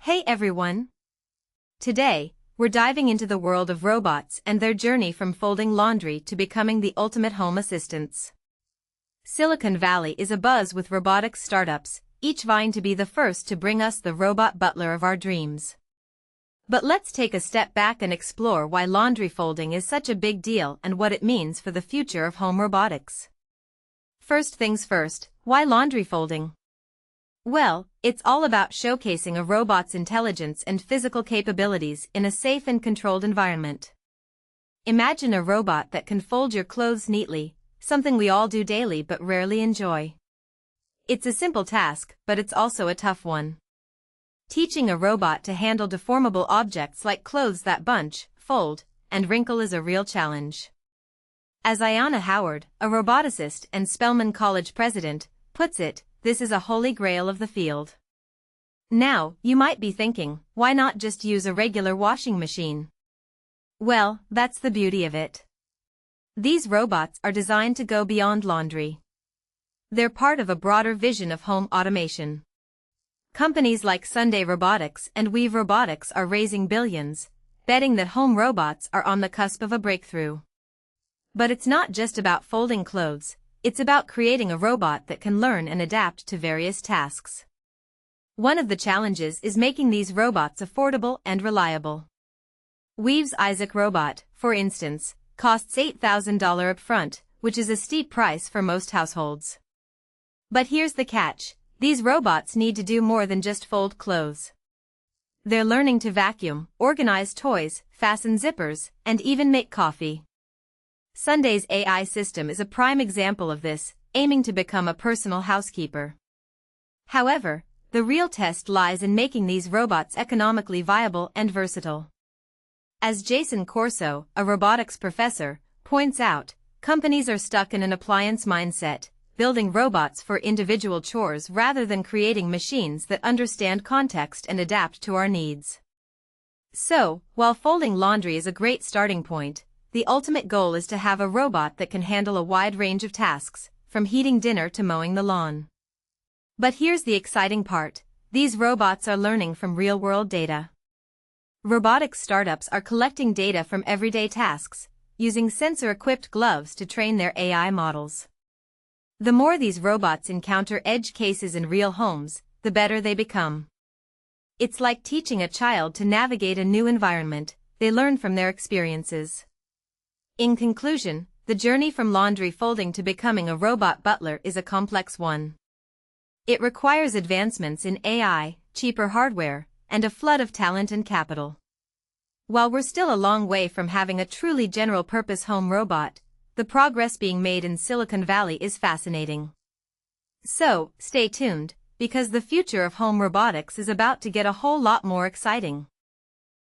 Hey everyone! Today, we're diving into the world of robots and their journey from folding laundry to becoming the ultimate home assistants. Silicon Valley is abuzz with robotics startups, each vying to be the first to bring us the robot butler of our dreams. But let's take a step back and explore why laundry folding is such a big deal and what it means for the future of home robotics. First things first, why laundry folding? Well, it's all about showcasing a robot's intelligence and physical capabilities in a safe and controlled environment. Imagine a robot that can fold your clothes neatly, something we all do daily but rarely enjoy. It's a simple task, but it's also a tough one. Teaching a robot to handle deformable objects like clothes that bunch, fold, and wrinkle is a real challenge. As Ayanna Howard, a roboticist and Spelman College president, puts it, this is a holy grail of the field. Now, you might be thinking, why not just use a regular washing machine? Well, that's the beauty of it. These robots are designed to go beyond laundry. They're part of a broader vision of home automation. Companies like Mundane Robotics and Weave Robotics are raising billions, betting that home robots are on the cusp of a breakthrough. But it's not just about folding clothes. It's about creating a robot that can learn and adapt to various tasks. One of the challenges is making these robots affordable and reliable. Weave's Isaac robot, for instance, costs $8,000 upfront, which is a steep price for most households. But here's the catch, these robots need to do more than just fold clothes. They're learning to vacuum, organize toys, fasten zippers, and even make coffee. Mundane's AI system is a prime example of this, aiming to become a personal housekeeper. However, the real test lies in making these robots economically viable and versatile. As Jason Corso, a robotics professor, points out, companies are stuck in an appliance mindset, building robots for individual chores rather than creating machines that understand context and adapt to our needs. So, while folding laundry is a great starting point, the ultimate goal is to have a robot that can handle a wide range of tasks, from heating dinner to mowing the lawn. But here's the exciting part, these robots are learning from real-world data. Robotics startups are collecting data from everyday tasks, using sensor-equipped gloves to train their AI models. The more these robots encounter edge cases in real homes, the better they become. It's like teaching a child to navigate a new environment, they learn from their experiences. In conclusion, the journey from laundry folding to becoming a robot butler is a complex one. It requires advancements in AI, cheaper hardware, and a flood of talent and capital. While we're still a long way from having a truly general-purpose home robot, the progress being made in Silicon Valley is fascinating. So, stay tuned, because the future of home robotics is about to get a whole lot more exciting.